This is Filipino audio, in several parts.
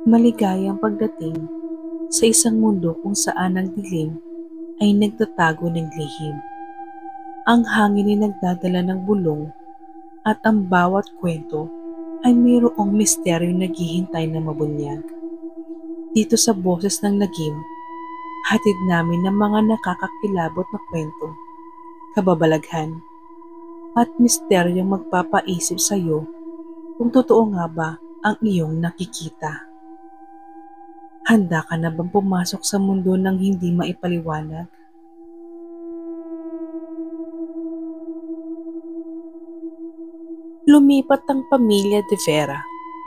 Maligayang pagdating sa isang mundo kung saan ang dilim ay nagtatago ng lihim. Ang hangin ay nagdadala ng bulong at ang bawat kwento ay mayroong misteryong naghihintay na mabunyag. Dito sa boses ng lagim, hatid namin ng mga nakakakilabot na kwento, kababalaghan, at misteryong magpapaisip sa iyo kung totoo nga ba ang iyong nakikita. Handa ka na bang pumasok sa mundo ng hindi maipaliwanag? Lumipat ang pamilya de Vera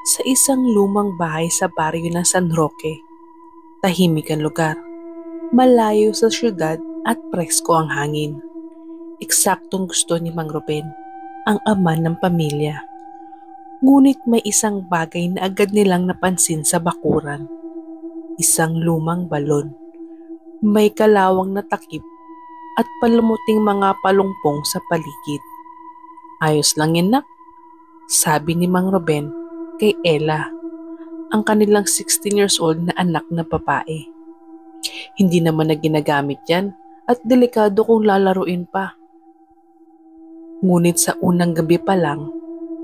sa isang lumang bahay sa baryo ng San Roque. Tahimik ang lugar, malayo sa syudad at presko ang hangin. Eksaktong gusto ni Mang Ruben, ang ama ng pamilya. Ngunit may isang bagay na agad nilang napansin sa bakuran. Isang lumang balon. May kalawang na takip at palumuting mga palungpong sa paligid. Ayos lang yan, nak, sabi ni Mang Ruben kay Ella, ang kanilang 16 years old na anak na babae. Hindi naman na ginagamit yan at delikado kung lalaruin pa. Ngunit sa unang gabi pa lang,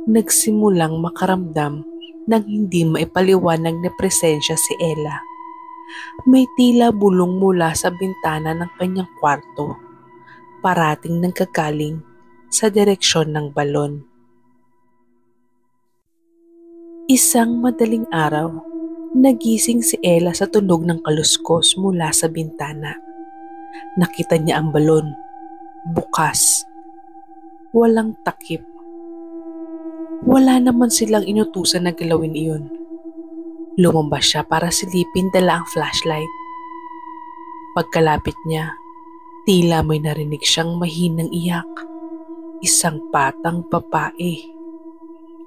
nagsimulang makaramdam ng hindi maipaliwanag na presensya si Ella. May tila bulong mula sa bintana ng kanyang kwarto, parating nagkagaling sa direksyon ng balon. Isang madaling araw, nagising si Ella sa tunog ng kaluskos mula sa bintana. Nakita niya ang balon, bukas, walang takip. Wala naman silang inutusan na galawin iyon. Lumabas siya para silipin, dala ang flashlight. Pagkalapit niya, tila may narinig siyang mahinang iyak. Isang batang babae.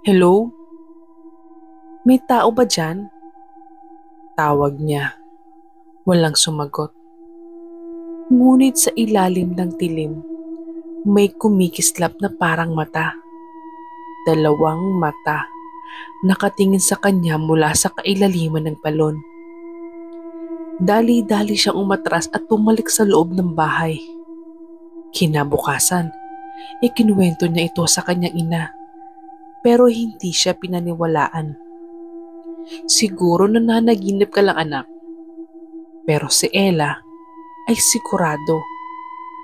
Hello? May tao ba dyan? Tawag niya. Walang sumagot. Ngunit sa ilalim ng dilim, may kumikislap na parang mata. Dalawang mata. Nakatingin sa kanya mula sa kailaliman ng balon. Dali-dali siyang umatras at bumalik sa loob ng bahay. Kinabukasan, ikinuwento niya ito sa kanyang ina, pero hindi siya pinaniwalaan. Siguro nananaginip ka lang, anak. Pero si Ella ay sigurado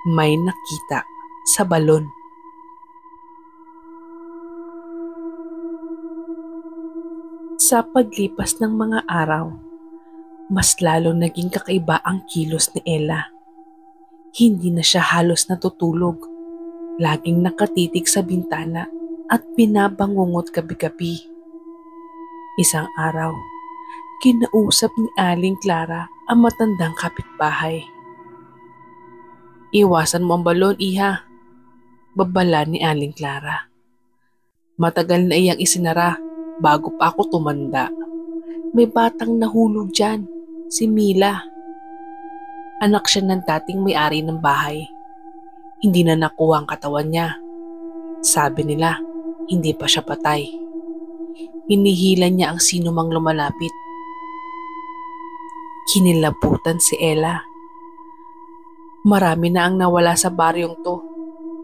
may nakita sa balon. Sa paglipas ng mga araw, mas lalong naging kakaiba ang kilos ni Ella. Hindi na siya halos natutulog. Laging nakatitig sa bintana at binabangungot gabi-gabi. Isang araw, kinausap ni Aling Clara ang matandang kapitbahay. Iwasan mo ang balon, iha, babala ni Aling Clara. Matagal na iyang isinara bago pa ako tumanda. May batang nahulog dyan, si Mila. Anak siya ng dating may-ari ng bahay. Hindi na nakuha ang katawan niya. Sabi nila, hindi pa siya patay. Hinihila niya ang sino mang lumalapit. Kinilabutan si Ella. Marami na ang nawala sa baryong to.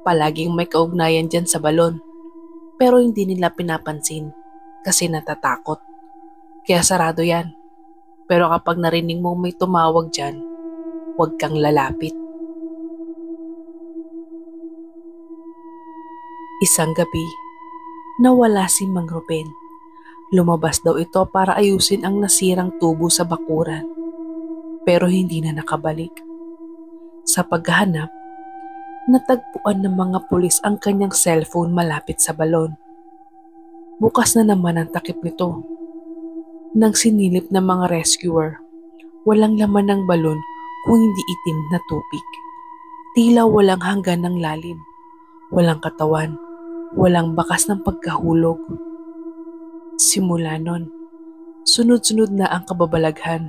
Palaging may kaugnayan dyan sa balon. Pero hindi nila pinapansin kasi natatakot. Kaya sarado yan. Pero kapag narinig mong may tumawag dyan, huwag kang lalapit. Isang gabi, nawala si Mang Ruben. Lumabas daw ito para ayusin ang nasirang tubo sa bakuran. Pero hindi na nakabalik. Sa paghahanap, natagpuan ng mga pulis ang kanyang cellphone malapit sa balon. Bukas na naman ang takip nito. Nang sinilip ng mga rescuer, walang laman ng balon kung hindi itim na tubig. Tila walang hanggan ng lalim, walang katawan, walang bakas ng pagkahulog. Simula nun, sunod-sunod na ang kababalaghan.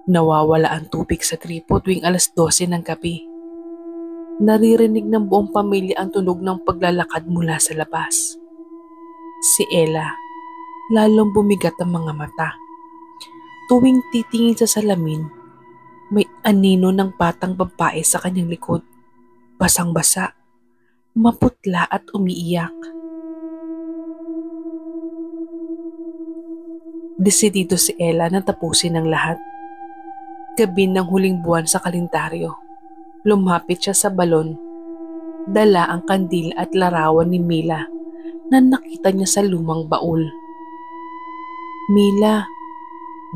Nawawala ang tubig sa gripo tuwing 12:00 ng gabi. Naririnig ng buong pamilya ang tunog ng paglalakad mula sa labas. Si Ella, lalong bumigat ang mga mata. Tuwing titingin sa salamin, may anino ng batang babae sa kanyang likod. Basang-basa, maputla at umiiyak. Desidido si Ella na tapusin ang lahat. Gabi ng huling buwan sa kalendaryo, lumapit siya sa balon. Dala ang kandila at larawan ni Mila na nakita niya sa lumang baul. "Mila,"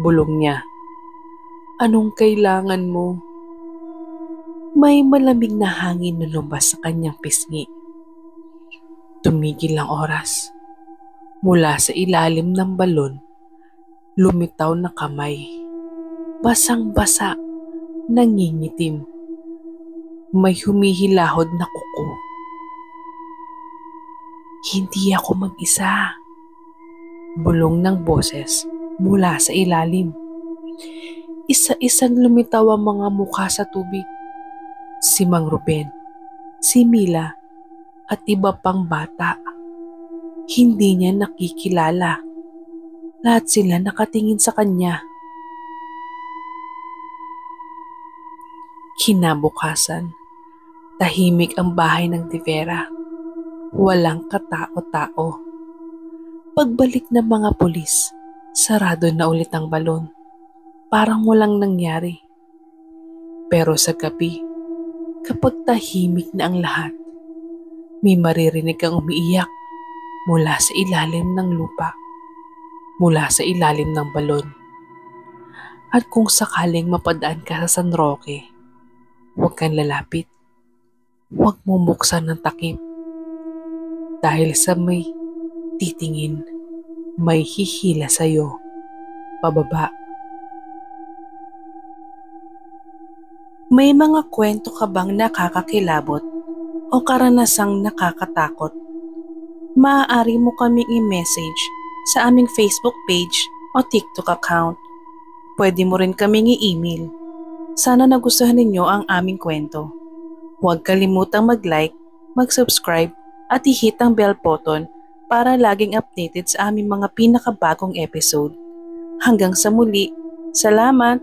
bulong niya, "anong kailangan mo?" May malamig na hangin na lumabas sa kanyang pisngi. Tumigil ang oras. Mula sa ilalim ng balon, lumitaw na kamay. Basang-basa, nangingitim. May humihilahod na kuko. "Hindi ako mag-isa," bulong ng boses mula sa ilalim. Isa-isang lumitaw ang mga mukha sa tubig. Si Mang Ruben, si Mila, at iba pang bata. Hindi niya nakikilala. Lahat sila nakatingin sa kanya. Kinabukasan, tahimik ang bahay ng Tivera. Walang katao-tao. Pagbalik ng mga pulis, sarado na ulit ang balon. Parang walang nangyari. Pero sa gabi, kapag tahimik na ang lahat, may maririnig kang umiiyak mula sa ilalim ng lupa, mula sa ilalim ng balon. At kung sakaling mapadaan ka sa San Roque, huwag kang lalapit. Huwag mong buksan ng takip. Dahil sa may titingin, may hihila sa'yo pababa. May mga kwento ka bang nakakakilabot o karanasang nakakatakot? Maaari mo kaming i-message sa aming Facebook page o TikTok account. Pwede mo rin kaming i-email. Sana nagustuhan ninyo ang aming kwento. Huwag kalimutang mag-like, mag-subscribe at i-hit ang bell button para laging updated sa aming mga pinakabagong episode. Hanggang sa muli, salamat!